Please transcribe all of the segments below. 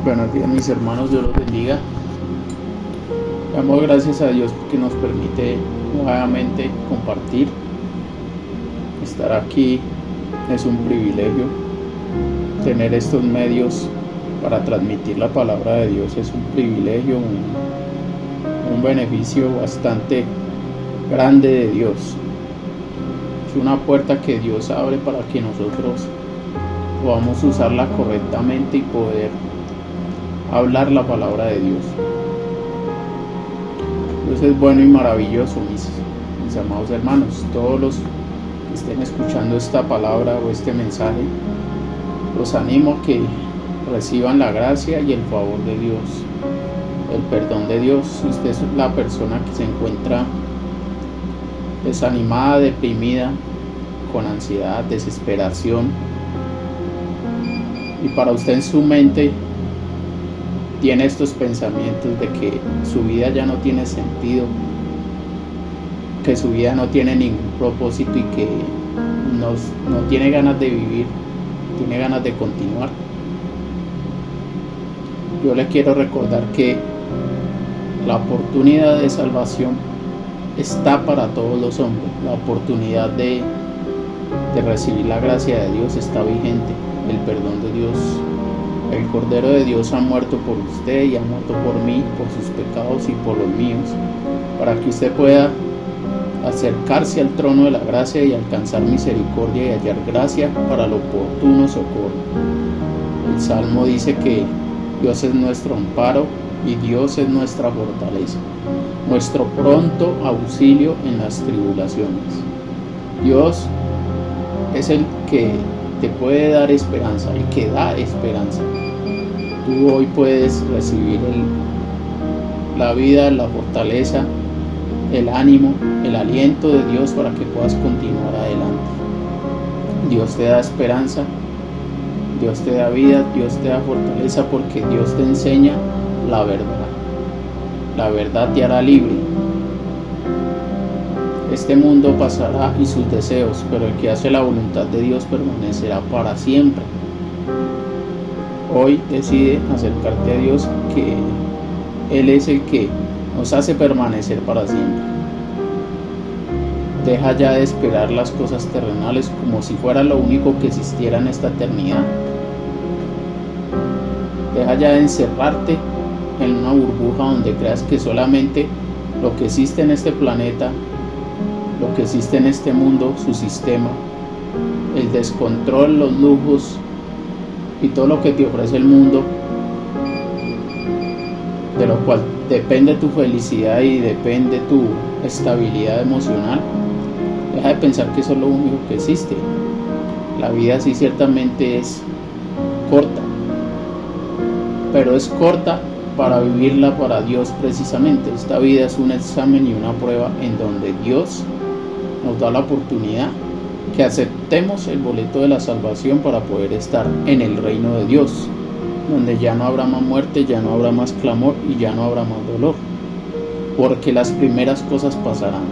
Buenos días, mis hermanos, Dios los bendiga. Damos gracias a Dios porque nos permite nuevamente compartir. Estar aquí es un privilegio. Tener estos medios para transmitir la palabra de Dios es un privilegio, un beneficio bastante grande de Dios. Es una puerta que Dios abre para que nosotros podamos usarla correctamente y poder hablar la palabra de Dios. Dios es bueno y maravilloso, mis amados hermanos. Todos los que estén escuchando esta palabra o este mensaje, los animo a que reciban la gracia y el favor de Dios, el perdón de Dios. Si usted es la persona que se encuentra desanimada, deprimida, con ansiedad, desesperación, y para usted en su mente tiene estos pensamientos de que su vida ya no tiene sentido, que su vida no tiene ningún propósito y que no tiene ganas de vivir, tiene ganas de continuar, yo le quiero recordar que la oportunidad de salvación está para todos los hombres. La oportunidad de recibir la gracia de Dios está vigente. El perdón de Dios, el Cordero de Dios ha muerto por usted y ha muerto por mí, por sus pecados y por los míos, para que usted pueda acercarse al trono de la gracia y alcanzar misericordia y hallar gracia para el oportuno socorro. El Salmo dice que Dios es nuestro amparo y Dios es nuestra fortaleza, nuestro pronto auxilio en las tribulaciones. Dios es el que te puede dar esperanza, el que da esperanza. Tú hoy puedes recibir la vida, la fortaleza, el ánimo, el aliento de Dios para que puedas continuar adelante. Dios te da esperanza, Dios te da vida, Dios te da fortaleza, porque Dios te enseña la verdad. La verdad te hará libre. Este mundo pasará y sus deseos, pero el que hace la voluntad de Dios permanecerá para siempre. Hoy decide acercarte a Dios, que Él es el que nos hace permanecer para siempre. Deja ya de esperar las cosas terrenales como si fuera lo único que existiera en esta eternidad. Deja ya de encerrarte en una burbuja donde creas que solamente lo que existe en este planeta, lo que existe en este mundo, su sistema, el descontrol, los lujos y todo lo que te ofrece el mundo, de lo cual depende tu felicidad y depende tu estabilidad emocional. Deja de pensar que eso es lo único que existe. La vida sí ciertamente es corta, pero es corta para vivirla para Dios precisamente. Esta vida es un examen y una prueba en donde Dios nos da la oportunidad que aceptemos el boleto de la salvación para poder estar en el reino de Dios, donde ya no habrá más muerte, ya no habrá más clamor y ya no habrá más dolor, porque las primeras cosas pasarán.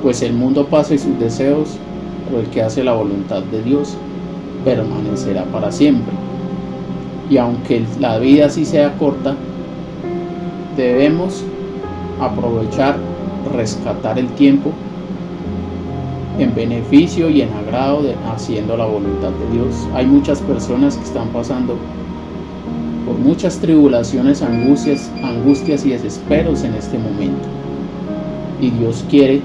Pues el mundo pasa y sus deseos, pero el que hace la voluntad de Dios permanecerá para siempre. Y aunque la vida sí sea corta, debemos aprovechar, rescatar el tiempo en beneficio y en agrado de haciendo la voluntad de Dios. Hay muchas personas que están pasando por muchas tribulaciones, angustias y desesperos en este momento. Y Dios quiere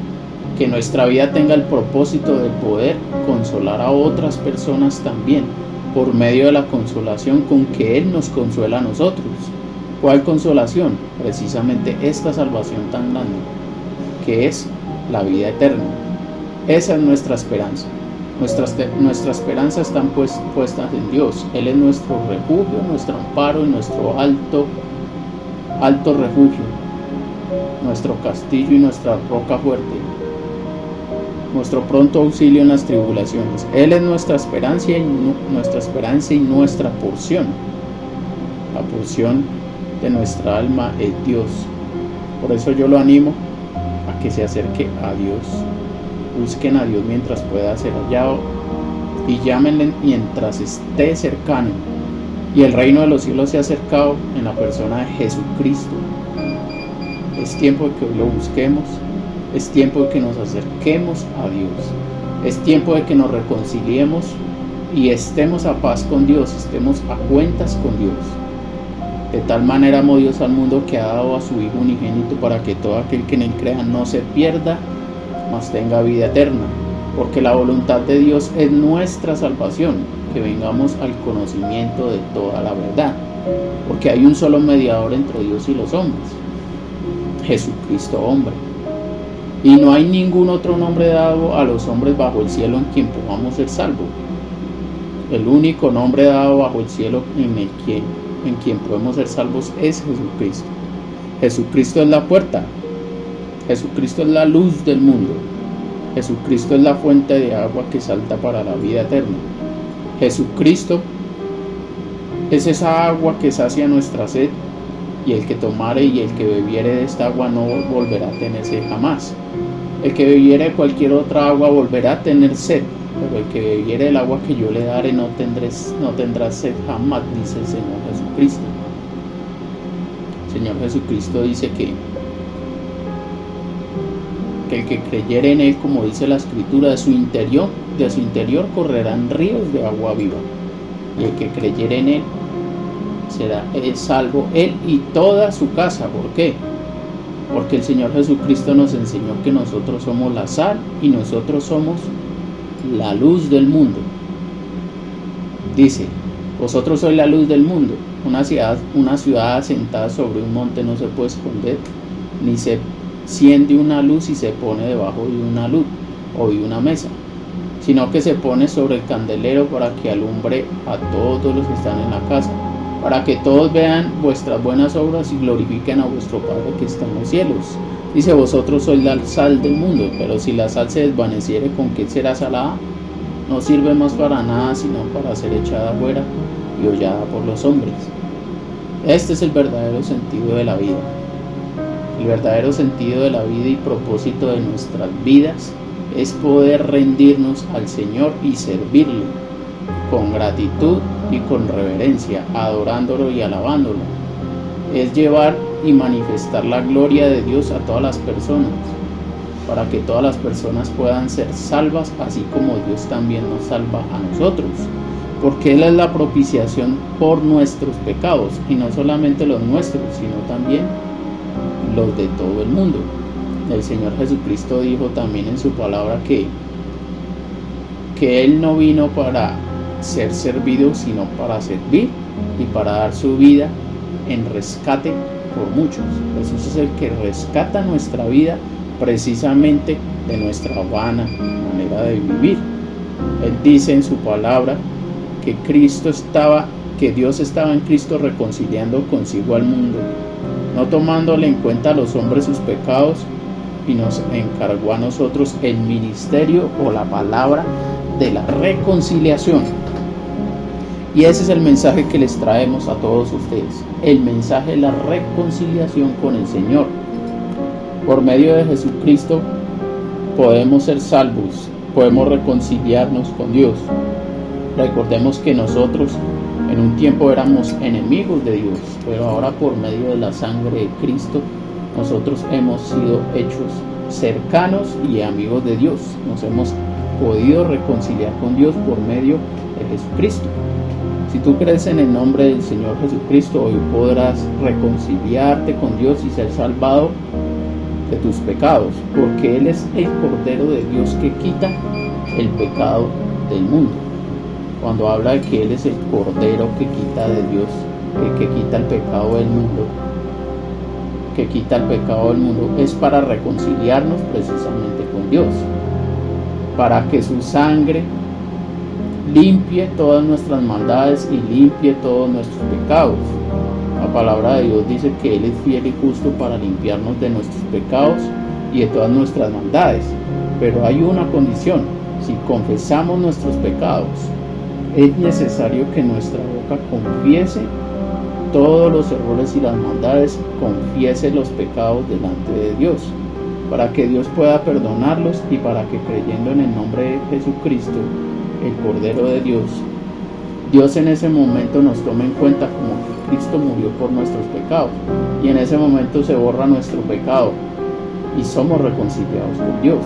que nuestra vida tenga el propósito de poder consolar a otras personas también, por medio de la consolación con que Él nos consuela a nosotros. ¿Cuál consolación? Precisamente esta salvación tan grande, que es la vida eterna. Esa es nuestra esperanza. Nuestra esperanza está puesta en Dios. Él es nuestro refugio, nuestro amparo y nuestro alto refugio, nuestro castillo y nuestra roca fuerte, nuestro pronto auxilio en las tribulaciones. Él es nuestra esperanza y nuestra porción. La porción de nuestra alma es Dios. Por eso yo lo animo a que se acerque a Dios. Busquen a Dios mientras pueda ser hallado y llámenle mientras esté cercano. y el reino de los cielos se ha acercado en la persona de Jesucristo. Es tiempo de que hoy lo busquemos, es tiempo de que nos acerquemos a Dios, es tiempo de que nos reconciliemos y estemos a paz con Dios, estemos a cuentas con Dios. De tal manera amó Dios al mundo que ha dado a su Hijo unigénito para que todo aquel que en él crea no se pierda, mas tenga vida eterna. Porque la voluntad de Dios es nuestra salvación, que vengamos al conocimiento de toda la verdad. Porque hay un solo mediador entre Dios y los hombres, Jesucristo hombre. Y no hay ningún otro nombre dado a los hombres bajo el cielo en quien podamos ser salvos. El único nombre dado bajo el cielo en quien podemos ser salvos es Jesucristo. Jesucristo es la puerta. Jesucristo es la luz del mundo. Jesucristo es la fuente de agua que salta para la vida eterna. Jesucristo es esa agua que sacia nuestra sed, y el que tomare y el que bebiere de esta agua no volverá a tener sed jamás. El que bebiere de cualquier otra agua volverá a tener sed, pero el que bebiere el agua que yo le daré no tendrá sed jamás, dice el Señor Jesucristo. El Señor Jesucristo dice que el que creyere en él, como dice la Escritura, de su interior correrán ríos de agua viva. Y el que creyere en él será salvo él y toda su casa. ¿Por qué? Porque el Señor Jesucristo nos enseñó que nosotros somos la sal y nosotros somos la luz del mundo. Dice: vosotros sois la luz del mundo. Una ciudad asentada sobre un monte no se puede esconder, ni se enciende una luz y se pone debajo de una luz o de una mesa, sino que se pone sobre el candelero para que alumbre a todos los que están en la casa, para que todos vean vuestras buenas obras y glorifiquen a vuestro Padre que está en los cielos. Dice: vosotros sois la sal del mundo, pero si la sal se desvaneciere, ¿con qué será salada? No sirve más para nada, sino para ser echada fuera y hollada por los hombres. Este es el verdadero sentido de la vida. El verdadero sentido de la vida y propósito de nuestras vidas es poder rendirnos al Señor y servirle con gratitud y con reverencia, adorándolo y alabándolo. Es llevar y manifestar la gloria de Dios a todas las personas, para que todas las personas puedan ser salvas, así como Dios también nos salva a nosotros, porque Él es la propiciación por nuestros pecados, y no solamente los nuestros, sino también los de todo el mundo. El Señor Jesucristo dijo también en su palabra que Él no vino para ser servido, sino para servir y para dar su vida en rescate por muchos. Jesús es el que rescata nuestra vida precisamente de nuestra vana manera de vivir. Él dice en su palabra que Dios estaba en Cristo reconciliando consigo al mundo, no tomándole en cuenta a los hombres sus pecados, y nos encargó a nosotros el ministerio o la palabra de la reconciliación. Y ese es el mensaje que les traemos a todos ustedes, el mensaje de la reconciliación con el Señor. Por medio de Jesucristo podemos ser salvos, podemos reconciliarnos con Dios. Recordemos que nosotros en un tiempo éramos enemigos de Dios, pero ahora por medio de la sangre de Cristo nosotros hemos sido hechos cercanos y amigos de Dios. Nos hemos podido reconciliar con Dios por medio de Jesucristo. Si tú crees en el nombre del Señor Jesucristo, hoy podrás reconciliarte con Dios y ser salvado de tus pecados, porque Él es el Cordero de Dios que quita el pecado del mundo. Cuando habla de que Él es el Cordero que quita de Dios, que quita el pecado del mundo, es para reconciliarnos precisamente con Dios, para que su sangre limpie todas nuestras maldades y limpie todos nuestros pecados. La palabra de Dios dice que Él es fiel y justo para limpiarnos de nuestros pecados y de todas nuestras maldades. Pero hay una condición: si confesamos nuestros pecados, es necesario que nuestra boca confiese todos los errores y las maldades, confiese los pecados delante de Dios, para que Dios pueda perdonarlos y para que, creyendo en el nombre de Jesucristo, el Cordero de Dios, Dios en ese momento nos toma en cuenta como que Cristo murió por nuestros pecados, y en ese momento se borra nuestro pecado y somos reconciliados con Dios.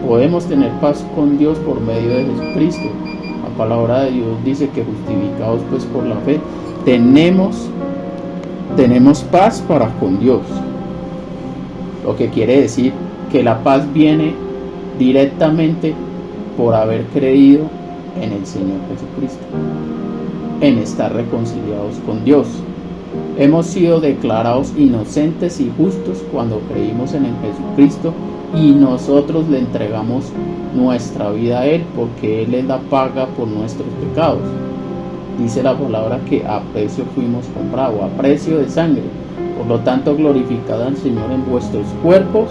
Podemos tener paz con Dios por medio de Jesucristo. La palabra de Dios dice que justificados pues por la fe tenemos paz para con Dios, lo que quiere decir que la paz viene directamente por haber creído en el Señor Jesucristo, en estar reconciliados con Dios. Hemos sido declarados inocentes y justos cuando creímos en el Jesucristo y nosotros le entregamos nuestra vida a Él, porque Él es la paga por nuestros pecados. Dice la palabra que a precio fuimos comprados, a precio de sangre. Por lo tanto, glorificad al Señor en vuestros cuerpos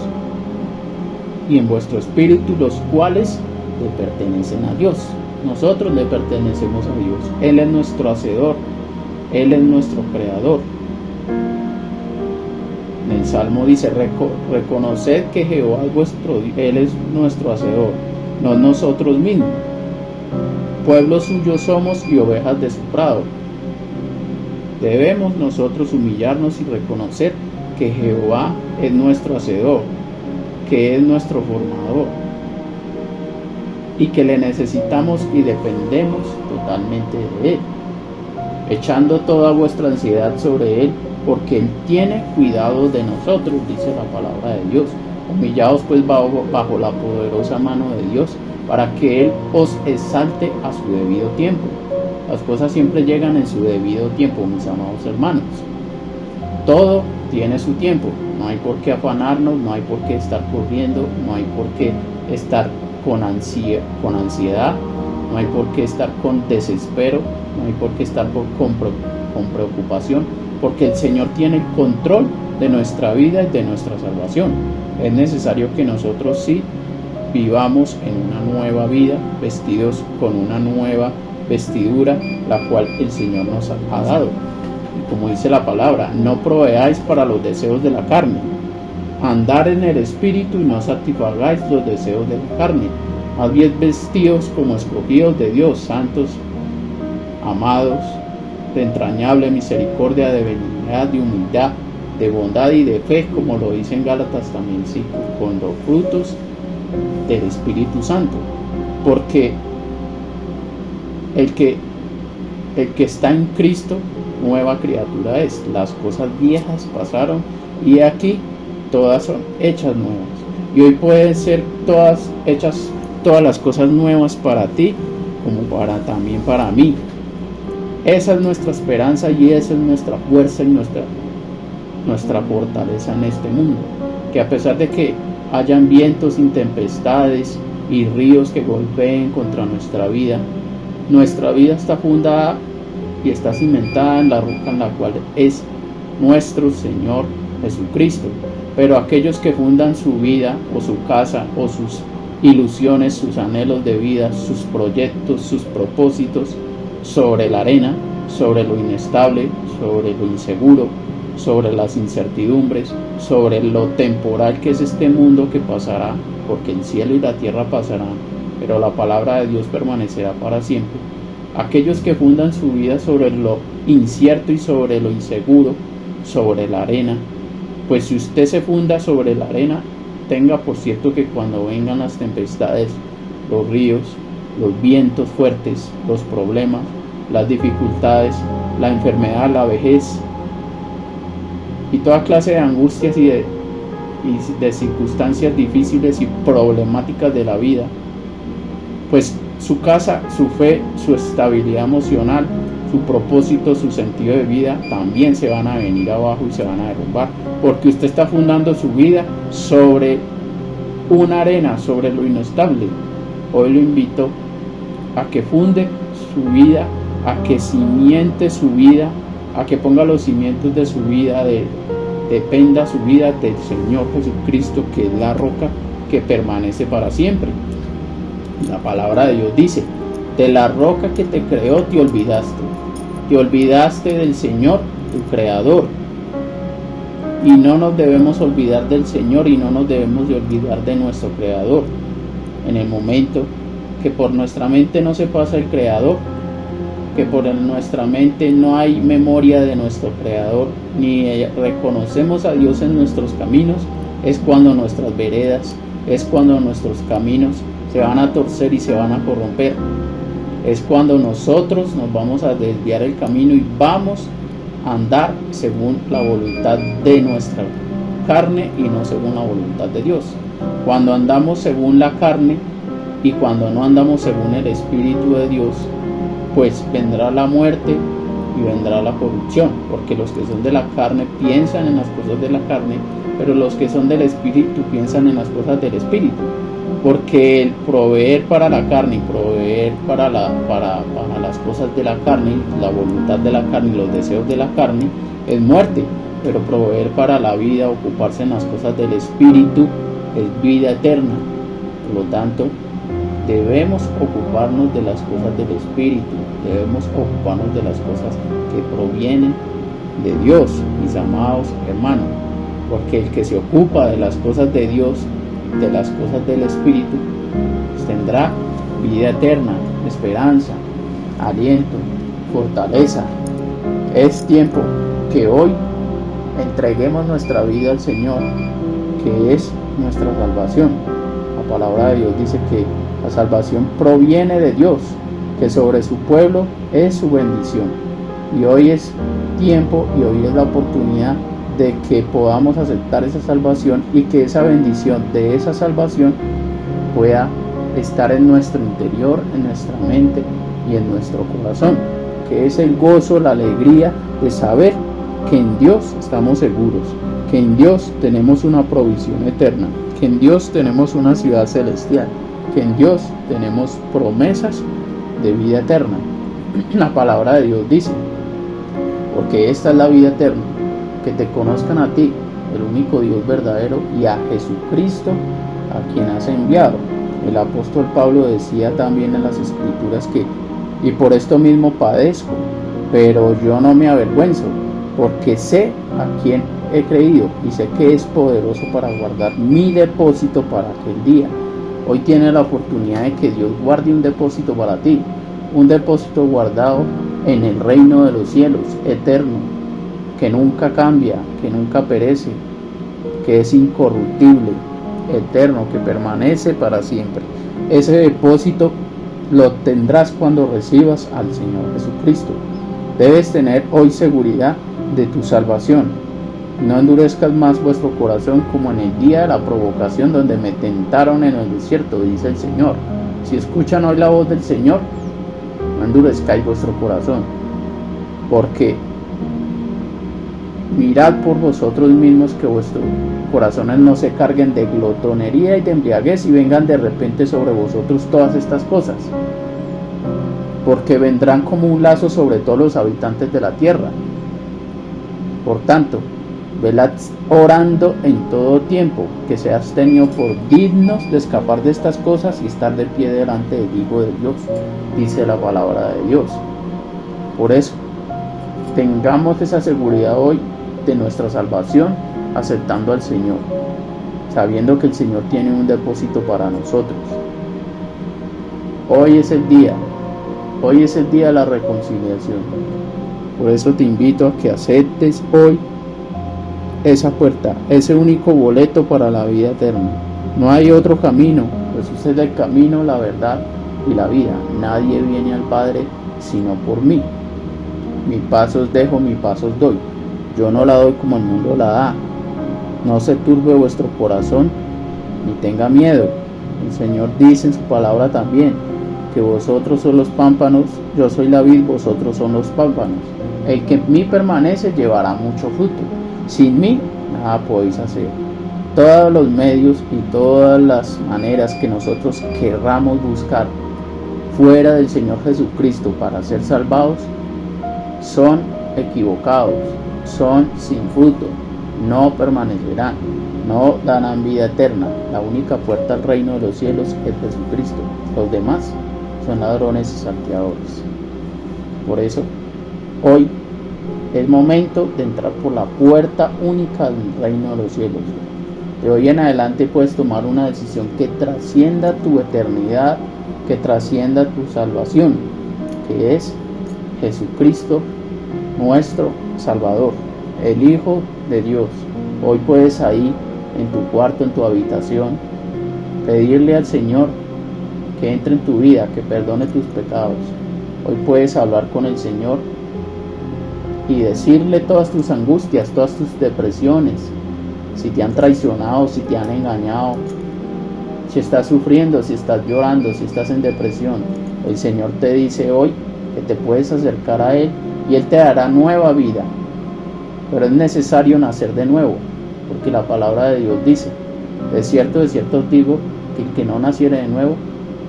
y en vuestro espíritu, los cuales le pertenecen a Dios. Nosotros le pertenecemos a Dios. Él es nuestro hacedor, Él es nuestro creador. En el Salmo dice: reconoced que Jehová es vuestro Dios, Él es nuestro hacedor, no nosotros mismos. Pueblo suyo somos y ovejas de su prado. Debemos nosotros humillarnos y reconocer que Jehová es nuestro hacedor, que es nuestro formador, y que le necesitamos y dependemos totalmente de Él, echando toda vuestra ansiedad sobre Él, porque Él tiene cuidado de nosotros, dice la palabra de Dios. Humillaos pues bajo la poderosa mano de Dios, para que Él os exalte a su debido tiempo. Las cosas siempre llegan en su debido tiempo, mis amados hermanos. Todo tiene su tiempo. No hay por qué afanarnos, no hay por qué estar corriendo, no hay por qué estar con ansiedad, no hay por qué estar con desespero, no hay por qué estar con preocupación, porque el Señor tiene el control de nuestra vida y de nuestra salvación. Es necesario que nosotros sí vivamos en una nueva vida, vestidos con una nueva vestidura, la cual el Señor nos ha dado. Y como dice la palabra, no proveáis para los deseos de la carne, andar en el espíritu y no satisfagáis los deseos de la carne, más bien vestidos como escogidos de Dios, santos, amados, de entrañable misericordia, de benignidad, de humildad, de bondad y de fe, como lo dice en Gálatas también 5, con los frutos del Espíritu Santo. Porque el que está en Cristo, nueva criatura es. Las cosas viejas pasaron y aquí todas son hechas nuevas. Y hoy pueden ser todas hechas, todas las cosas nuevas para ti como también para mí. Esa es nuestra esperanza y esa es nuestra fuerza y nuestra fortaleza en este mundo. Que a pesar de que hayan vientos y tempestades y ríos que golpeen contra nuestra vida está fundada y está cimentada en la roca en la cual es nuestro Señor Jesucristo. Pero aquellos que fundan su vida o su casa o sus ilusiones, sus anhelos de vida, sus proyectos, sus propósitos sobre la arena, sobre lo inestable, sobre lo inseguro, sobre las incertidumbres, sobre lo temporal que es este mundo que pasará, porque el cielo y la tierra pasarán, pero la palabra de Dios permanecerá para siempre. Aquellos que fundan su vida sobre lo incierto y sobre lo inseguro, sobre la arena, pues si usted se funda sobre la arena, tenga por cierto que cuando vengan las tempestades, los ríos, los vientos fuertes, los problemas, las dificultades, la enfermedad, la vejez y toda clase de angustias y de circunstancias difíciles y problemáticas de la vida, pues su casa, su fe, su estabilidad emocional, su propósito, su sentido de vida también se van a venir abajo y se van a derrumbar, porque usted está fundando su vida sobre una arena, sobre lo inestable. Hoy lo invito a que funde su vida, a que cimiente su vida, a que ponga los cimientos de su vida, dependa su vida del Señor Jesucristo, que es la roca que permanece para siempre. La palabra de Dios dice: de la roca que te creó te olvidaste del Señor, tu creador. Y no nos debemos olvidar del Señor y no nos debemos de olvidar de nuestro creador. En el momento que por nuestra mente no se pasa el creador, que por nuestra mente no hay memoria de nuestro Creador, ni reconocemos a Dios en nuestros caminos, es cuando nuestras veredas, es cuando nuestros caminos se van a torcer y se van a corromper. Es cuando nosotros nos vamos a desviar el camino y vamos a andar según la voluntad de nuestra carne y no según la voluntad de Dios. Cuando andamos según la carne y cuando no andamos según el Espíritu de Dios, pues vendrá la muerte y vendrá la corrupción, porque los que son de la carne piensan en las cosas de la carne, pero los que son del Espíritu piensan en las cosas del Espíritu. Porque el proveer para la carne y proveer para las cosas de la carne, la voluntad de la carne y los deseos de la carne, es muerte. Pero proveer para la vida, ocuparse en las cosas del Espíritu, es vida eterna. Por lo tanto, debemos ocuparnos de las cosas del Espíritu, debemos ocuparnos de las cosas que provienen de Dios, mis amados hermanos. Porque el que se ocupa de las cosas de Dios, de las cosas del Espíritu, pues tendrá vida eterna, esperanza, aliento, fortaleza. Es tiempo que hoy entreguemos nuestra vida al Señor, que es nuestra salvación. La palabra de Dios dice que la salvación proviene de Dios, que sobre su pueblo es su bendición. Y hoy es tiempo y hoy es la oportunidad de que podamos aceptar esa salvación y que esa bendición de esa salvación pueda estar en nuestro interior, en nuestra mente y en nuestro corazón, que es el gozo, la alegría de saber que en Dios estamos seguros, que en Dios tenemos una provisión eterna, que en Dios tenemos una ciudad celestial, que en Dios tenemos promesas de vida eterna. La palabra de Dios dice, porque esta es la vida eterna, que te conozcan a ti, el único Dios verdadero, y a Jesucristo, a quien has enviado. El apóstol Pablo decía también en las Escrituras que, y por esto mismo padezco, pero yo no me avergüenzo, porque sé a quién he creído y sé que es poderoso para guardar mi depósito para aquel día. Hoy tienes la oportunidad de que Dios guarde un depósito para ti, un depósito guardado en el reino de los cielos, eterno, que nunca cambia, que nunca perece, que es incorruptible, eterno, que permanece para siempre. Ese depósito lo tendrás cuando recibas al Señor Jesucristo. Debes tener hoy seguridad de tu salvación. No endurezcas más vuestro corazón como en el día de la provocación donde me tentaron en el desierto, dice el Señor. Si escuchan hoy la voz del Señor, no endurezcáis vuestro corazón, porque mirad por vosotros mismos que vuestros corazones no se carguen de glotonería y de embriaguez y vengan de repente sobre vosotros todas estas cosas, porque vendrán como un lazo sobre todos los habitantes de la tierra. Por tanto, velad orando en todo tiempo, que seas tenido por dignos de escapar de estas cosas y estar de pie delante del Hijo de Dios, dice la palabra de Dios. Por eso, tengamos esa seguridad hoy de nuestra salvación, aceptando al Señor, sabiendo que el Señor tiene un depósito para nosotros. Hoy es el día de la reconciliación. Por eso te invito a que aceptes hoy esa puerta, ese único boleto para la vida eterna. No hay otro camino, Jesús es el camino, la verdad y la vida. Nadie viene al Padre sino por mí. Mi paso os dejo, mi paso os doy. Yo no la doy como el mundo la da. No se turbe vuestro corazón, ni tenga miedo. El Señor dice en su palabra también, que vosotros sois los pámpanos, yo soy la vid, vosotros son los pámpanos. El que en mí permanece llevará mucho fruto. Sin mí nada podéis hacer. Todos los medios y todas las maneras que nosotros querramos buscar fuera del Señor Jesucristo para ser salvados son equivocados, son sin fruto, no permanecerán, no darán vida eterna. La única puerta al reino de los cielos es Jesucristo. Los demás son ladrones y salteadores. Por eso, hoy es momento de entrar por la puerta única del reino de los cielos. De hoy en adelante puedes tomar una decisión que trascienda tu eternidad, que trascienda tu salvación, que es Jesucristo, nuestro Salvador, el Hijo de Dios. Hoy puedes ahí, en tu cuarto, en tu habitación, pedirle al Señor que entre en tu vida, que perdone tus pecados. Hoy puedes hablar con el Señor y decirle todas tus angustias, todas tus depresiones, si te han traicionado, si te han engañado, si estás sufriendo, si estás llorando, si estás en depresión. El Señor te dice hoy que te puedes acercar a Él y Él te dará nueva vida. Pero es necesario nacer de nuevo, porque la palabra de Dios dice: de cierto os digo, que el que no naciere de nuevo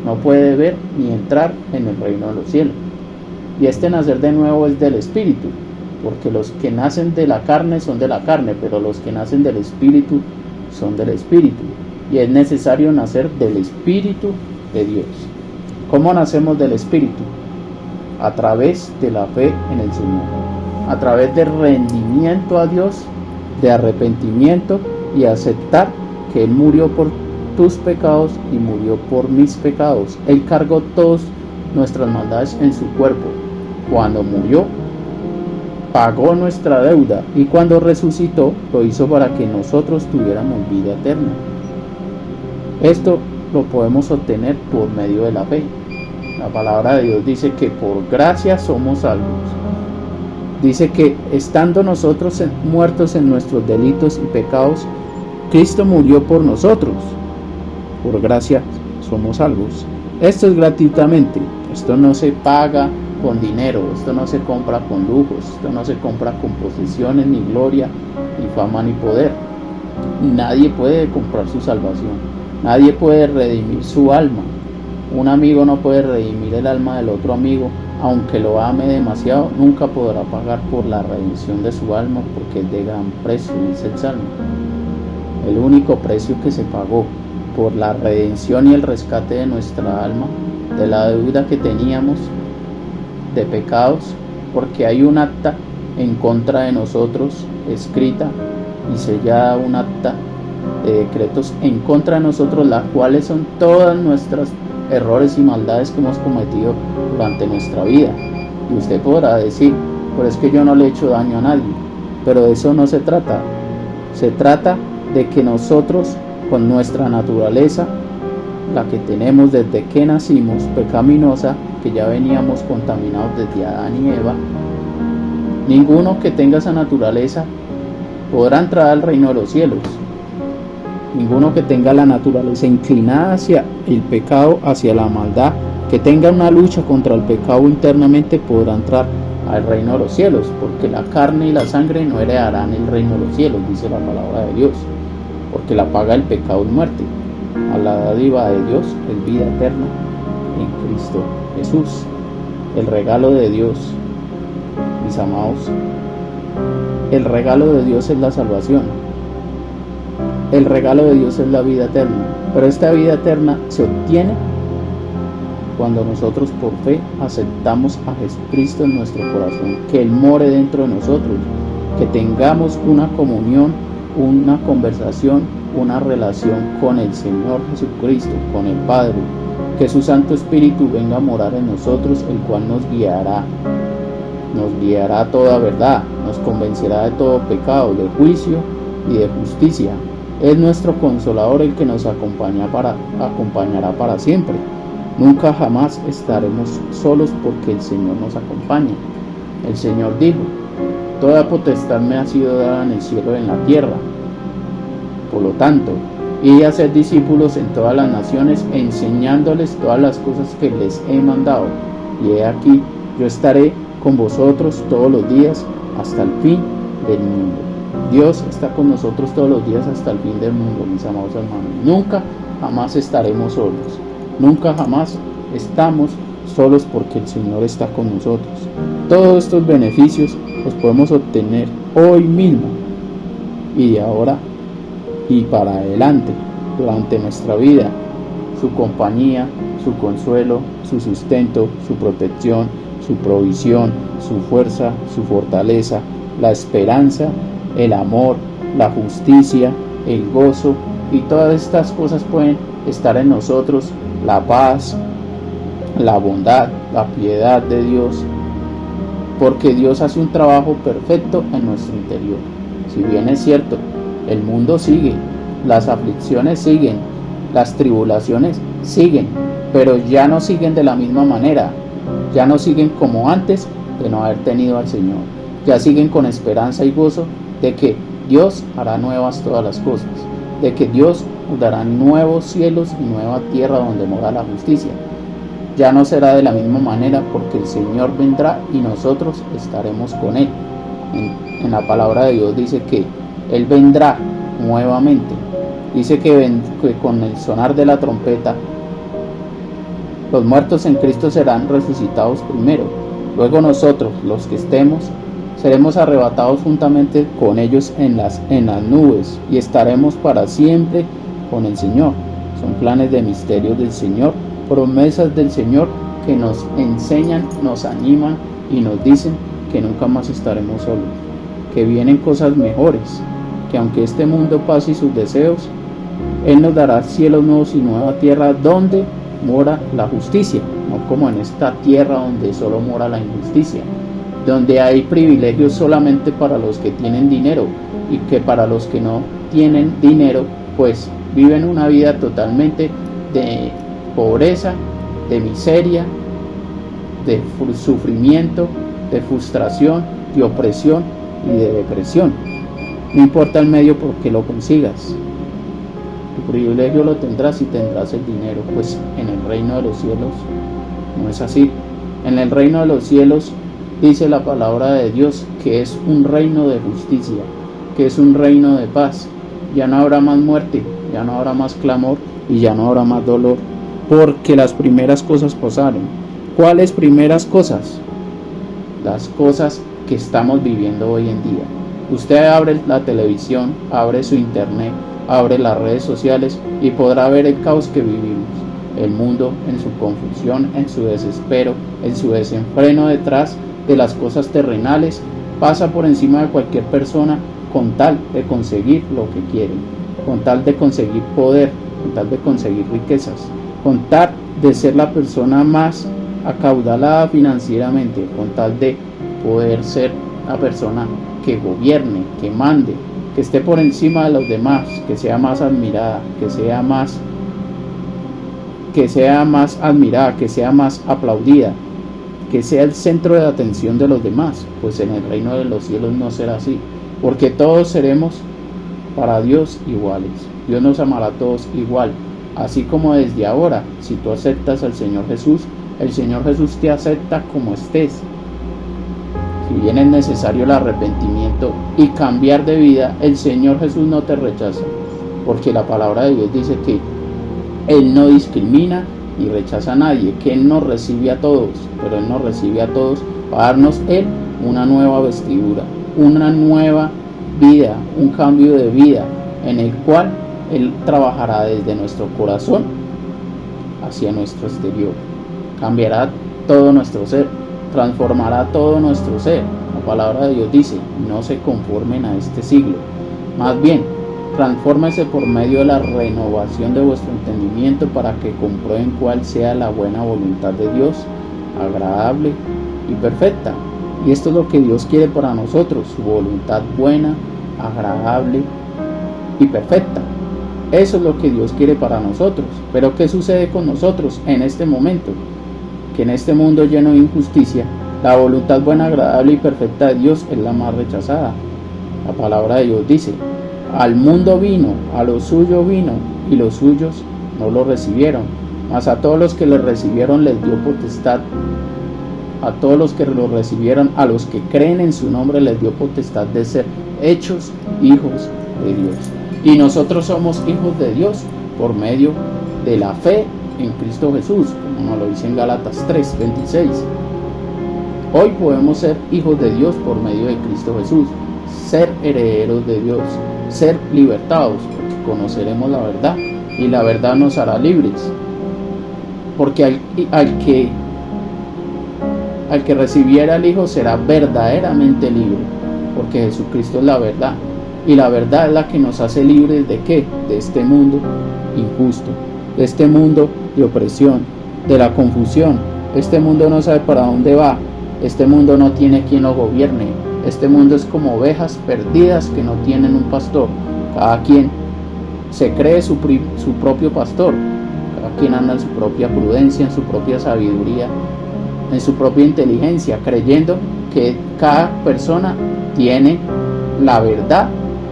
no puede ver ni entrar en el reino de los cielos. Y este nacer de nuevo es del Espíritu, porque los que nacen de la carne son de la carne, pero los que nacen del Espíritu son del Espíritu. Y es necesario nacer del Espíritu de Dios. ¿Cómo nacemos del Espíritu? A través de la fe en el Señor, a través de rendimiento a Dios, de arrepentimiento y aceptar que Él murió por tus pecados y murió por mis pecados. Él cargó todas nuestras maldades en su cuerpo. Cuando murió, pagó nuestra deuda, y cuando resucitó, lo hizo para que nosotros tuviéramos vida eterna. Esto lo podemos obtener por medio de la fe. La palabra de Dios dice que por gracia somos salvos. Dice que estando nosotros muertos en nuestros delitos y pecados, Cristo murió por nosotros. Por gracia somos salvos. Esto es gratuitamente. Esto no se paga con dinero, esto no se compra con lujos, esto no se compra con posesiones, ni gloria, ni fama, ni poder. Nadie puede comprar su salvación, nadie puede redimir su alma. Un amigo no puede redimir el alma del otro amigo, aunque lo ame demasiado. Nunca podrá pagar por la redención de su alma, porque es de gran precio, dice el Salmo. El único precio que se pagó por la redención y el rescate de nuestra alma, de la deuda que teníamos de pecados, porque hay un acta en contra de nosotros, escrita y sellada, un acta de decretos en contra de nosotros, las cuales son todas nuestras errores y maldades que hemos cometido durante nuestra vida. Y usted podrá decir: pero es que yo no le he hecho daño a nadie. Pero de eso no se trata. Se trata de que nosotros, con nuestra naturaleza, la que tenemos desde que nacimos, pecaminosa, que ya veníamos contaminados desde Adán y Eva, ninguno que tenga esa naturaleza podrá entrar al reino de los cielos. Ninguno que tenga la naturaleza inclinada hacia el pecado, hacia la maldad, que tenga una lucha contra el pecado internamente, podrá entrar al reino de los cielos, porque la carne y la sangre no heredarán el reino de los cielos, dice la palabra de Dios, porque la paga del pecado es muerte. A la dádiva de Dios es vida eterna en Cristo Jesús. El regalo de Dios, mis amados, el regalo de Dios es la salvación. El regalo de Dios es la vida eterna. Pero esta vida eterna se obtiene cuando nosotros por fe aceptamos a Jesucristo en nuestro corazón, que Él more dentro de nosotros, que tengamos una comunión, una conversación, una relación con el Señor Jesucristo, con el Padre, que su Santo Espíritu venga a morar en nosotros, el cual nos guiará a toda verdad, nos convencerá de todo pecado, de juicio y de justicia. Es nuestro Consolador, el que nos acompañará para siempre. Nunca jamás estaremos solos, porque el Señor nos acompaña. El Señor dijo: toda potestad me ha sido dada en el cielo y en la tierra. Por lo tanto, id a ser discípulos en todas las naciones, enseñándoles todas las cosas que les he mandado. Y he aquí, yo estaré con vosotros todos los días hasta el fin del mundo. Dios está con nosotros todos los días hasta el fin del mundo, mis amados hermanos. Nunca jamás estaremos solos. Nunca jamás estamos solos, porque el Señor está con nosotros. Todos estos beneficios los podemos obtener hoy mismo, y de ahora y para adelante, durante nuestra vida. Su compañía, su consuelo, su sustento, su protección, su provisión, su fuerza, su fortaleza, la esperanza, el amor, la justicia, el gozo, y todas estas cosas pueden estar en nosotros. La paz, la bondad, la piedad de Dios, porque Dios hace un trabajo perfecto en nuestro interior. Si bien es cierto, el mundo sigue, las aflicciones siguen, las tribulaciones siguen, pero ya no siguen de la misma manera, ya no siguen como antes de no haber tenido al Señor, ya siguen con esperanza y gozo de que Dios hará nuevas todas las cosas, de que Dios nos dará nuevos cielos y nueva tierra donde mora la justicia. Ya no será de la misma manera porque el Señor vendrá y nosotros estaremos con Él. En la palabra de Dios dice que Él vendrá nuevamente. Dice que con el sonar de la trompeta los muertos en Cristo serán resucitados primero. Luego nosotros, los que estemos, seremos arrebatados juntamente con ellos en las nubes y estaremos para siempre con el Señor. Son planes de misterios del Señor, promesas del Señor que nos enseñan, nos animan y nos dicen que nunca más estaremos solos, que vienen cosas mejores, que aunque este mundo pase y sus deseos, Él nos dará cielos nuevos y nueva tierra donde mora la justicia, no como en esta tierra donde solo mora la injusticia, donde hay privilegios solamente para los que tienen dinero y que para los que no tienen dinero pues viven una vida totalmente de pobreza, de miseria, de sufrimiento, de frustración, de opresión y de depresión. No importa el medio por que lo consigas, tu privilegio lo tendrás y tendrás el dinero, pues en el reino de los cielos no es así. En el reino de los cielos dice la palabra de Dios que es un reino de justicia, que es un reino de paz. Ya no habrá más muerte, ya no habrá más clamor y ya no habrá más dolor, porque las primeras cosas pasaron. ¿Cuáles primeras cosas? Las cosas que estamos viviendo hoy en día. Usted abre la televisión, abre su internet, abre las redes sociales y podrá ver el caos que vivimos. El mundo en su confusión, en su desespero, en su desenfreno detrás de las cosas terrenales, pasa por encima de cualquier persona con tal de conseguir lo que quiere, con tal de conseguir poder, con tal de conseguir riquezas, con tal de ser la persona más acaudalada financieramente, con tal de poder ser la persona que gobierne, que mande, que esté por encima de los demás, que sea más admirada, que sea más admirada, que sea más aplaudida, que sea el centro de atención de los demás. Pues en el reino de los cielos no será así, porque todos seremos para Dios iguales. Dios nos amará a todos igual, así como desde ahora, si tú aceptas al Señor Jesús, el Señor Jesús te acepta como estés. Si bien es necesario el arrepentimiento y cambiar de vida, el Señor Jesús no te rechaza, porque la palabra de Dios dice que Él no discrimina ni rechaza a nadie, que Él nos recibe a todos, pero Él nos recibe a todos para darnos Él una nueva vestidura, una nueva vida, un cambio de vida en el cual Él trabajará desde nuestro corazón hacia nuestro exterior. Cambiará todo nuestro ser, transformará todo nuestro ser. La palabra de Dios dice, no se conformen a este siglo, más bien, transfórmese por medio de la renovación de vuestro entendimiento para que comprueben cuál sea la buena voluntad de Dios, agradable y perfecta. Y esto es lo que Dios quiere para nosotros, su voluntad buena, agradable y perfecta. Eso es lo que Dios quiere para nosotros. Pero ¿qué sucede con nosotros en este momento? Que en este mundo lleno de injusticia, la voluntad buena, agradable y perfecta de Dios es la más rechazada. La palabra de Dios dice, al mundo vino, a lo suyo vino, y los suyos no lo recibieron. Mas a todos los que le recibieron les dio potestad. A todos los que lo recibieron, a los que creen en su nombre, les dio potestad de ser hechos hijos de Dios. Y nosotros somos hijos de Dios por medio de la fe en Cristo Jesús, como nos lo dice en Gálatas 3:26. Hoy podemos ser hijos de Dios por medio de Cristo Jesús, ser herederos de Dios, ser libertados, porque conoceremos la verdad y la verdad nos hará libres. Porque al que recibiera al Hijo será verdaderamente libre, porque Jesucristo es la verdad. Y la verdad es la que nos hace libres ¿de qué? De este mundo injusto, de este mundo de opresión, de la confusión. Este mundo no sabe para dónde va, Este mundo no tiene quien lo gobierne. Este mundo es como ovejas perdidas que no tienen un pastor. Cada quien se cree su propio pastor. Cada quien anda en su propia prudencia, en su propia sabiduría, en su propia inteligencia, creyendo que cada persona tiene la verdad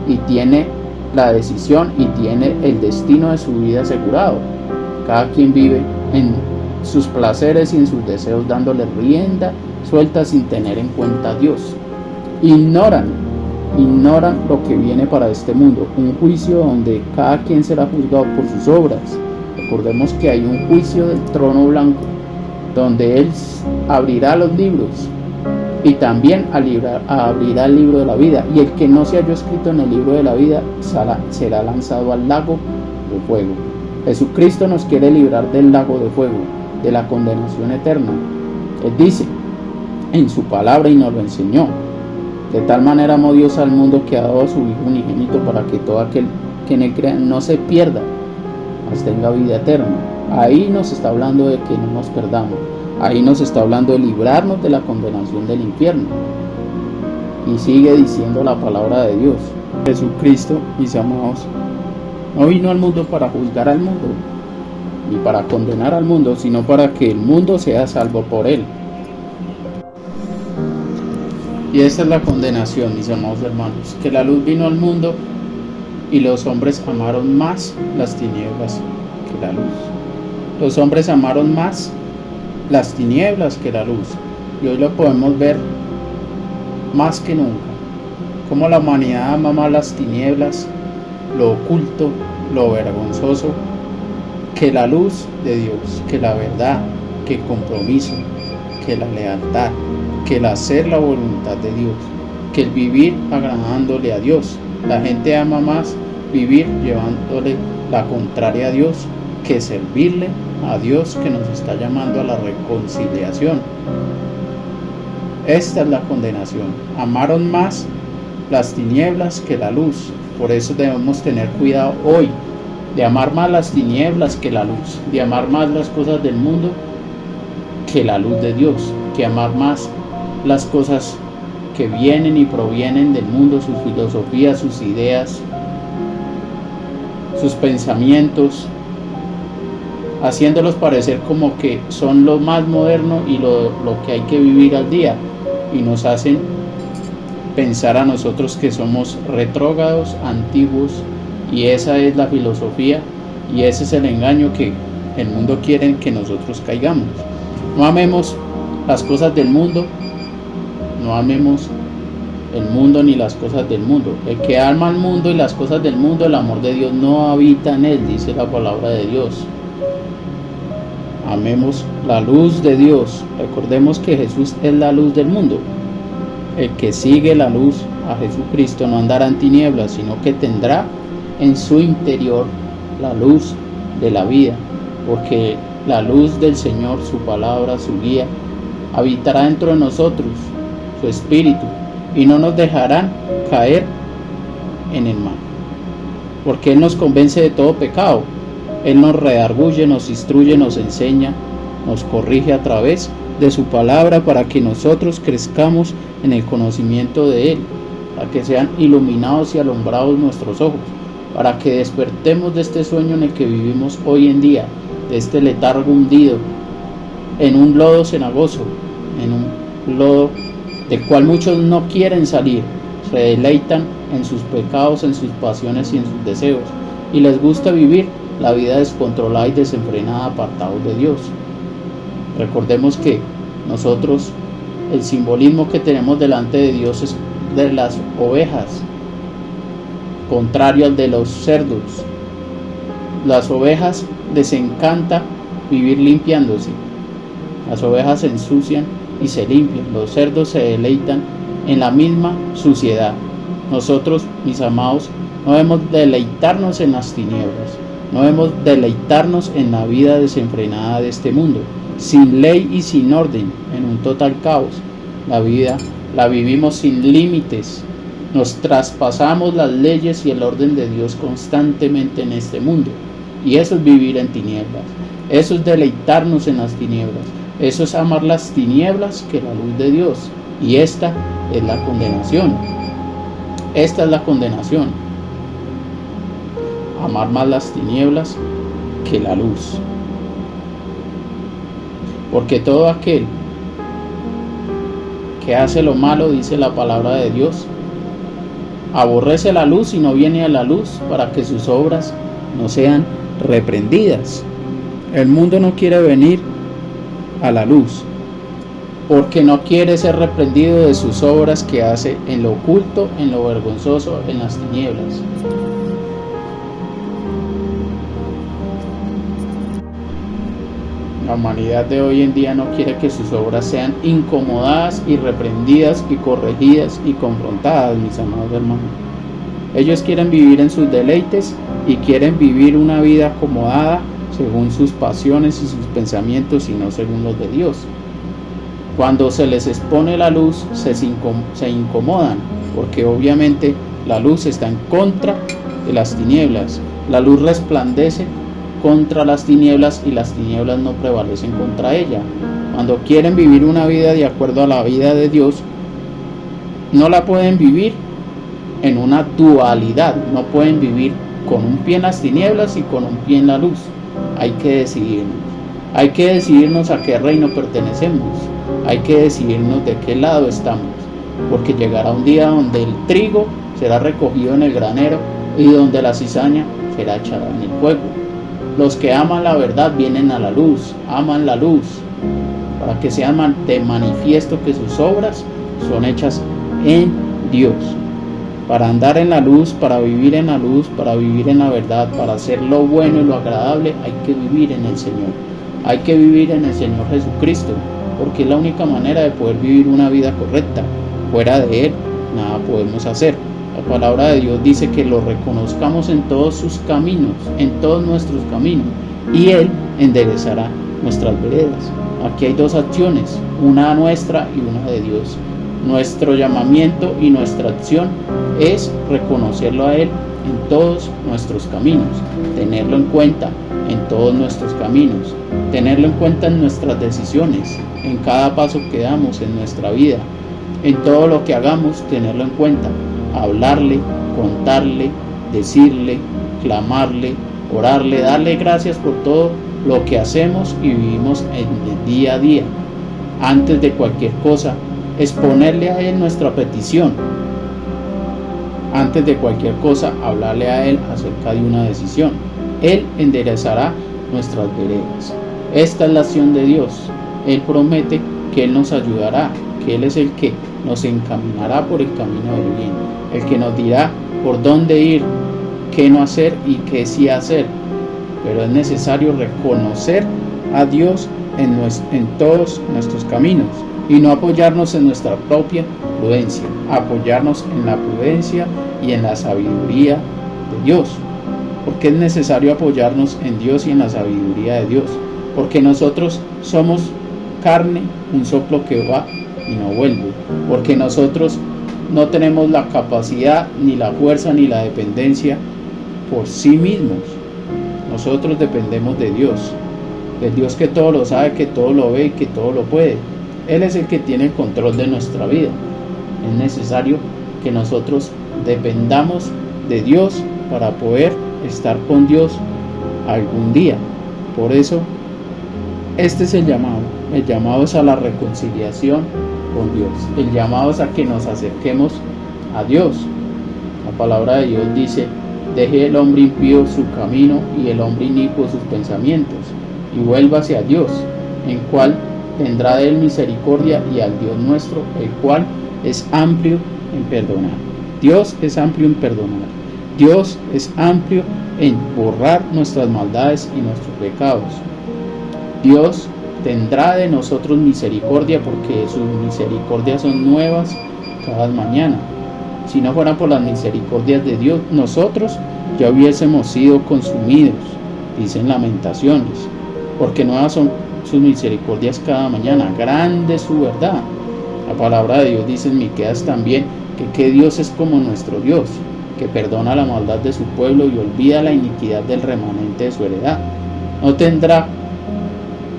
y tiene la decisión y tiene el destino de su vida asegurado. Cada quien vive en sus placeres y en sus deseos, dándole rienda suelta sin tener en cuenta a Dios. Ignoran lo que viene para este mundo, un juicio donde cada quien será juzgado por sus obras. Recordemos que hay un juicio del trono blanco, donde Él abrirá los libros y también abrirá el libro de la vida, y el que no se halló escrito en el libro de la vida será lanzado al lago de fuego. Jesucristo nos quiere librar del lago de fuego, de la condenación eterna. Él dice en su palabra y nos lo enseñó: de tal manera amó Dios al mundo que ha dado a su Hijo unigénito, para que todo aquel que en él crea no se pierda, mas tenga vida eterna. Ahí nos está hablando de que no nos perdamos. Ahí nos está hablando de librarnos de la condenación del infierno. Y sigue diciendo la palabra de Dios: Jesucristo, mis amados, no vino al mundo para juzgar al mundo, ni para condenar al mundo, sino para que el mundo sea salvo por él. Y esa es la condenación, mis amados hermanos, que la luz vino al mundo y los hombres amaron más las tinieblas que la luz. Los hombres amaron más las tinieblas que la luz, y hoy lo podemos ver más que nunca, como la humanidad ama más las tinieblas, lo oculto, lo vergonzoso, que la luz de Dios, que la verdad, que el compromiso, que la lealtad, que el hacer la voluntad de Dios, que el vivir agradándole a Dios. La gente ama más vivir llevándole la contraria a Dios que servirle a Dios, que nos está llamando a la reconciliación. Esta es la condenación. Amaron más las tinieblas que la luz. Por eso debemos tener cuidado hoy de amar más las tinieblas que la luz, de amar más las cosas del mundo que la luz de Dios, que amar más las cosas que vienen y provienen del mundo, sus filosofías, sus ideas, sus pensamientos, haciéndolos parecer como que son lo más moderno y lo que hay que vivir al día, y nos hacen pensar a nosotros que somos retrógrados, antiguos, y esa es la filosofía y ese es el engaño que el mundo quiere que nosotros caigamos. No amemos las cosas del mundo, no amemos el mundo ni las cosas del mundo. El que ama al mundo y las cosas del mundo, el amor de Dios no habita en él, dice la palabra de Dios. Amemos la luz de Dios. Recordemos que Jesús es la luz del mundo. El que sigue la luz a Jesucristo no andará en tinieblas, sino que tendrá en su interior la luz de la vida, porque la luz del Señor, su palabra, su guía, habitará dentro de nosotros, su espíritu, y no nos dejarán caer en el mal, porque Él nos convence de todo pecado. Él nos redarguye, nos instruye, nos enseña, nos corrige a través de su palabra, para que nosotros crezcamos en el conocimiento de Él, para que sean iluminados y alumbrados nuestros ojos, para que despertemos de este sueño en el que vivimos hoy en día, de este letargo hundido en un lodo cenagoso, en un lodo del cual muchos no quieren salir, se deleitan en sus pecados, en sus pasiones y en sus deseos, y les gusta vivir la vida descontrolada y desenfrenada, apartados de Dios. Recordemos que nosotros, el simbolismo que tenemos delante de Dios es de las ovejas, contrario al de los cerdos. Las ovejas les encanta vivir limpiándose. Las ovejas se ensucian y se limpian. Los cerdos se deleitan en la misma suciedad. Nosotros, mis amados, no debemos deleitarnos en las tinieblas. No debemos deleitarnos en la vida desenfrenada de este mundo, sin ley y sin orden, en un total caos. La vida la vivimos sin límites. Nos traspasamos las leyes y el orden de Dios constantemente en este mundo. Y eso es vivir en tinieblas. Eso es deleitarnos en las tinieblas. Eso es amar las tinieblas que la luz de Dios. Y esta es la condenación. Esta es la condenación. Amar más las tinieblas que la luz. Porque todo aquel que hace lo malo, dice la palabra de Dios, aborrece la luz y no viene a la luz para que sus obras no sean reprendidas. El mundo no quiere venir a la luz porque no quiere ser reprendido de sus obras que hace en lo oculto, en lo vergonzoso, en las tinieblas. La humanidad de hoy en día no quiere que sus obras sean incomodadas y reprendidas y corregidas y confrontadas, mis amados hermanos. Ellos quieren vivir en sus deleites y quieren vivir una vida acomodada según sus pasiones y sus pensamientos y no según los de Dios. Cuando se les expone la luz se incomodan porque obviamente la luz está en contra de las tinieblas. La luz resplandece contra las tinieblas y las tinieblas no prevalecen contra ella. Cuando quieren vivir una vida de acuerdo a la vida de Dios, no la pueden vivir en una dualidad, no pueden vivir con un pie en las tinieblas y con un pie en la luz. Hay que decidirnos a qué reino pertenecemos, hay que decidirnos de qué lado estamos, porque llegará un día donde el trigo será recogido en el granero y donde la cizaña será echada en el fuego. Los que aman la verdad vienen a la luz, aman la luz, para que sean de manifiesto que sus obras son hechas en Dios. Para andar en la luz, para vivir en la luz, para vivir en la verdad, para hacer lo bueno y lo agradable, hay que vivir en el Señor. Hay que vivir en el Señor Jesucristo, porque es la única manera de poder vivir una vida correcta. Fuera de Él, nada podemos hacer. La palabra de Dios dice que lo reconozcamos en todos sus caminos, en todos nuestros caminos, y Él enderezará nuestras veredas. Aquí hay dos acciones, una nuestra y una de Dios. Nuestro llamamiento y nuestra acción es reconocerlo a Él en todos nuestros caminos, tenerlo en cuenta en todos nuestros caminos, tenerlo en cuenta en nuestras decisiones, en cada paso que damos en nuestra vida, en todo lo que hagamos, tenerlo en cuenta. Hablarle, contarle, decirle, clamarle, orarle, darle gracias por todo lo que hacemos y vivimos en el día a día. Antes de cualquier cosa, exponerle a Él nuestra petición. Antes de cualquier cosa, hablarle a Él acerca de una decisión. Él enderezará nuestras veredas. Esta es la acción de Dios. Él promete que Él nos ayudará, que Él es el que nos encaminará por el camino del bien, el que nos dirá por dónde ir, qué no hacer y qué sí hacer. Pero es necesario reconocer a Dios en todos nuestros caminos y no apoyarnos en nuestra propia prudencia, apoyarnos en la prudencia y en la sabiduría de Dios. Porque es necesario apoyarnos en Dios y en la sabiduría de Dios, porque nosotros somos carne, un soplo que va y no vuelve, porque nosotros no tenemos la capacidad, ni la fuerza, ni la dependencia por sí mismos. Nosotros dependemos de Dios, del Dios que todo lo sabe, que todo lo ve y que todo lo puede. Él es el que tiene el control de nuestra vida. Es necesario que nosotros dependamos de Dios para poder estar con Dios algún día. Por eso, este es el llamado. El llamado es a la reconciliación con Dios. El llamado es a que nos acerquemos a Dios. La palabra de Dios dice: deje el hombre impío su camino y el hombre inicuo sus pensamientos, y vuelva hacia Dios, en cual tendrá de él misericordia, y al Dios nuestro, el cual es amplio en perdonar. Dios es amplio en perdonar. Dios es amplio en borrar nuestras maldades y nuestros pecados. Dios tendrá de nosotros misericordia, porque sus misericordias son nuevas cada mañana. Si no fueran por las misericordias de Dios, nosotros ya hubiésemos sido consumidos, dicen Lamentaciones, porque nuevas son sus misericordias cada mañana, grande es su verdad. La palabra de Dios dice en Miqueas también que Dios es como nuestro Dios, que perdona la maldad de su pueblo y olvida la iniquidad del remanente de su heredad. No tendrá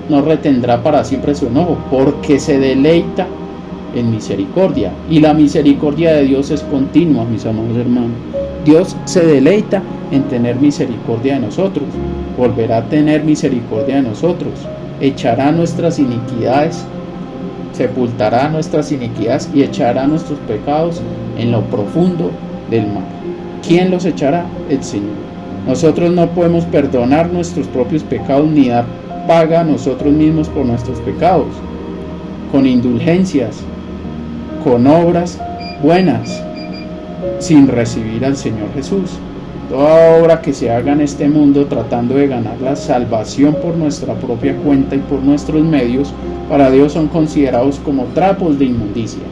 no retendrá para siempre su enojo, porque se deleita en misericordia. Y la misericordia de Dios es continua, mis amados hermanos. Dios se deleita en tener misericordia de nosotros, volverá a tener misericordia de nosotros, echará nuestras iniquidades, sepultará nuestras iniquidades y echará nuestros pecados en lo profundo del mar. ¿Quién los echará? El Señor. Nosotros no podemos perdonar nuestros propios pecados ni dar paga a nosotros mismos por nuestros pecados, con indulgencias, con obras buenas, sin recibir al Señor Jesús. Toda obra que se haga en este mundo tratando de ganar la salvación por nuestra propia cuenta y por nuestros medios, para Dios son considerados como trapos de inmundicia.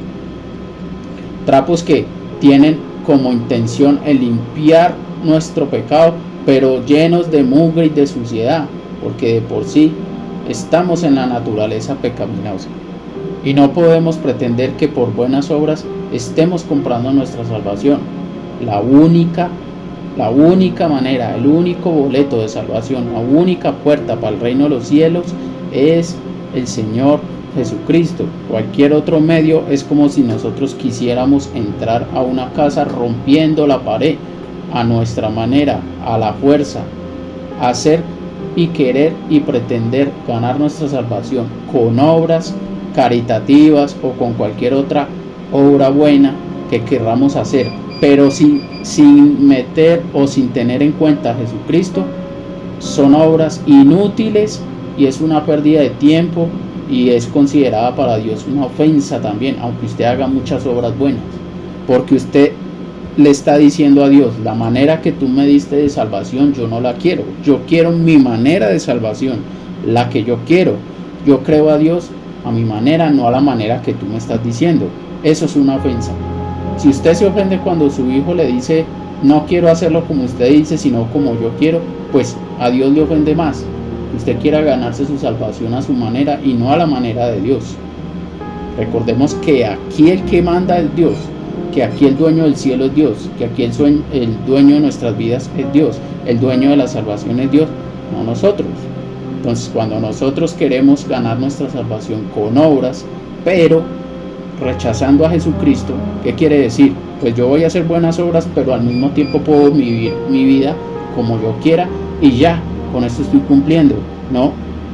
Trapos que tienen como intención el limpiar nuestro pecado, pero llenos de mugre y de suciedad, porque de por sí estamos en la naturaleza pecaminosa. Y no podemos pretender que por buenas obras estemos comprando nuestra salvación. La única manera, el único boleto de salvación, la única puerta para el reino de los cielos es el Señor Jesucristo. Cualquier otro medio es como si nosotros quisiéramos entrar a una casa rompiendo la pared a nuestra manera, a la fuerza, hacer y querer y pretender ganar nuestra salvación con obras caritativas o con cualquier otra obra buena que querramos hacer, pero sin meter o sin tener en cuenta a Jesucristo. Son obras inútiles y es una pérdida de tiempo y es considerada para Dios una ofensa también, aunque usted haga muchas obras buenas, porque usted le está diciendo a Dios: la manera que tú me diste de salvación yo no la quiero, yo quiero mi manera de salvación, la que yo quiero. Yo creo a Dios a mi manera, no a la manera que tú me estás diciendo. Eso es una ofensa. Si usted se ofende cuando su hijo le dice: no quiero hacerlo como usted dice, sino como yo quiero, pues a Dios le ofende más. Usted quiera ganarse su salvación a su manera y no a la manera de Dios. Recordemos que aquí el que manda es Dios, que aquí el dueño del cielo es Dios, que aquí el dueño de nuestras vidas es Dios, el dueño de la salvación es Dios, no nosotros. Entonces, cuando nosotros queremos ganar nuestra salvación con obras, pero rechazando a Jesucristo, ¿qué quiere decir? Pues yo voy a hacer buenas obras, pero al mismo tiempo puedo vivir mi vida como yo quiera y ya, con esto estoy cumpliendo. No,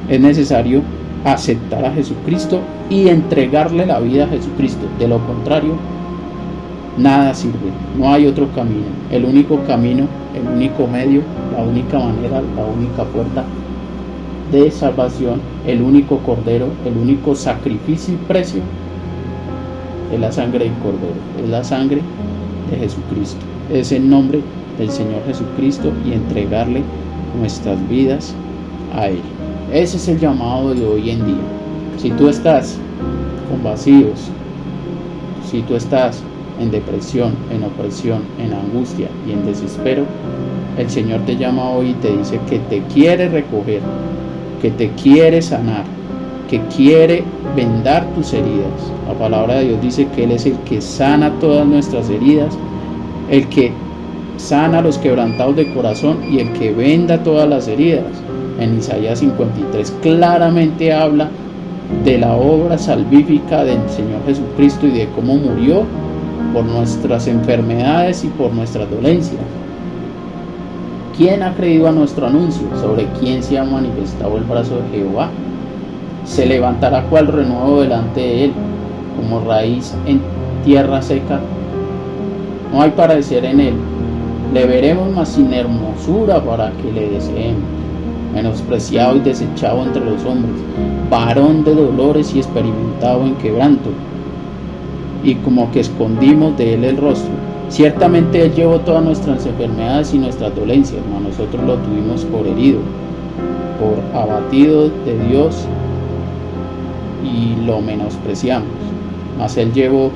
es necesario aceptar a Jesucristo y entregarle la vida a Jesucristo. De lo contrario, nada sirve, no hay otro camino. El único camino, el único medio, la única manera, la única puerta de salvación, el único cordero, el único sacrificio y precio es la sangre del cordero, es la sangre de Jesucristo, es el nombre del Señor Jesucristo y entregarle nuestras vidas a Él. Ese es el llamado de hoy en día. Si tú estás con vacíos, si tú estás en depresión, en opresión, en angustia y en desespero, el Señor te llama hoy y te dice que te quiere recoger, que te quiere sanar, que quiere vendar tus heridas. La palabra de Dios dice que Él es el que sana todas nuestras heridas, el que sana a los quebrantados de corazón y el que venda todas las heridas. En Isaías 53 claramente habla de la obra salvífica del Señor Jesucristo y de cómo murió por nuestras enfermedades y por nuestras dolencias. ¿Quién ha creído a nuestro anuncio? ¿Sobre quién se ha manifestado el brazo de Jehová? Se levantará cual renuevo delante de él, como raíz en tierra seca. No hay parecer en él. Le veremos mas sin hermosura para que le deseemos. Menospreciado y desechado entre los hombres, varón de dolores y experimentado en quebranto, y como que escondimos de él el rostro. Ciertamente Él llevó todas nuestras enfermedades y nuestras dolencias, mas nosotros lo tuvimos por herido, por abatido de Dios, y lo menospreciamos. Mas Él llevó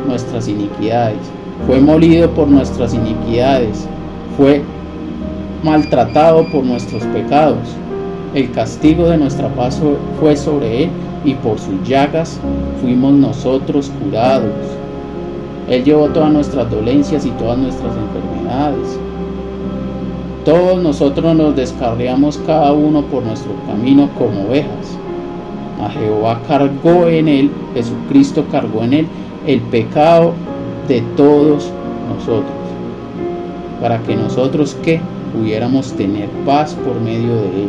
nuestras iniquidades, fue molido por nuestras iniquidades, fue maltratado por nuestros pecados. El castigo de nuestra paz fue sobre Él, y por sus llagas fuimos nosotros curados. Él llevó todas nuestras dolencias y todas nuestras enfermedades. Todos nosotros nos descarriamos cada uno por nuestro camino como ovejas. A Jehová cargó en él, Jesucristo cargó en él el pecado de todos nosotros, para que nosotros ¿qué? Pudiéramos tener paz por medio de él.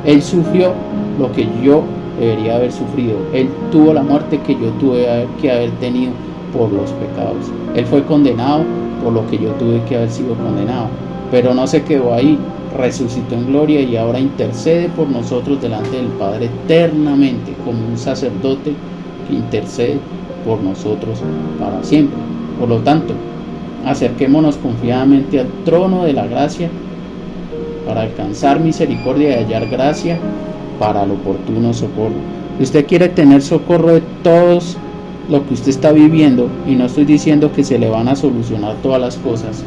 Él sufrió lo que yo debería haber sufrido. Él tuvo la muerte que yo tuve que haber tenido por los pecados. Él fue condenado por lo que yo tuve que haber sido condenado. Pero no se quedó ahí, resucitó en gloria y ahora intercede por nosotros delante del Padre eternamente, como un sacerdote que intercede por nosotros para siempre. Por lo tanto, acerquémonos confiadamente al trono de la gracia para alcanzar misericordia y hallar gracia para el oportuno socorro. Si usted quiere tener socorro de todos lo que usted está viviendo, y no estoy diciendo que se le van a solucionar todas las cosas,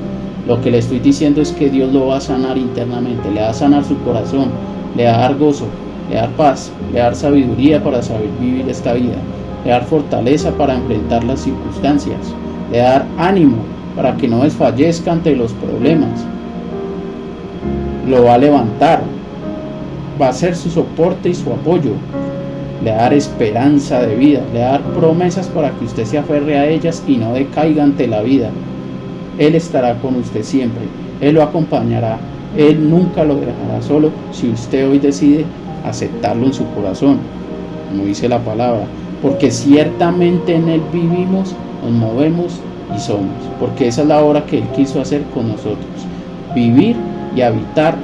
lo que le estoy diciendo es que Dios lo va a sanar internamente, le va a sanar su corazón, le va a dar gozo, le va a dar paz, le va a dar sabiduría para saber vivir esta vida, le va a dar fortaleza para enfrentar las circunstancias, le va a dar ánimo para que no desfallezca ante los problemas, lo va a levantar, va a ser su soporte y su apoyo, le va a dar esperanza de vida, le va a dar promesas para que usted se aferre a ellas y no decaiga ante la vida. Él estará con usted siempre, Él lo acompañará, Él nunca lo dejará solo si usted hoy decide aceptarlo en su corazón, como dice la palabra, porque ciertamente en Él vivimos, nos movemos y somos, porque esa es la obra que Él quiso hacer con nosotros, vivir y habitar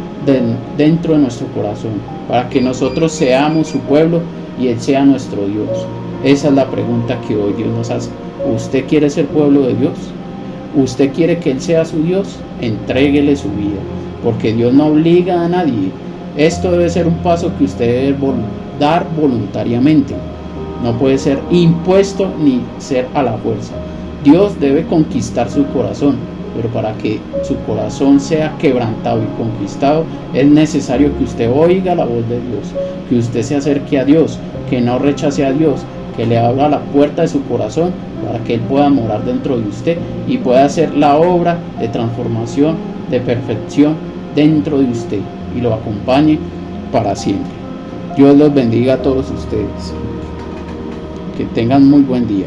dentro de nuestro corazón, para que nosotros seamos su pueblo y Él sea nuestro Dios. Esa es la pregunta que hoy Dios nos hace. ¿Usted quiere ser pueblo de Dios? ¿Usted quiere que Él sea su Dios? Entréguele su vida, porque Dios no obliga a nadie. Esto debe ser un paso que usted debe dar voluntariamente. No puede ser impuesto ni ser a la fuerza. Dios debe conquistar su corazón, pero para que su corazón sea quebrantado y conquistado, es necesario que usted oiga la voz de Dios, que usted se acerque a Dios, que no rechace a Dios, que le abra la puerta de su corazón para que Él pueda morar dentro de usted y pueda hacer la obra de transformación, de perfección dentro de usted y lo acompañe para siempre. Dios los bendiga a todos ustedes. Que tengan muy buen día.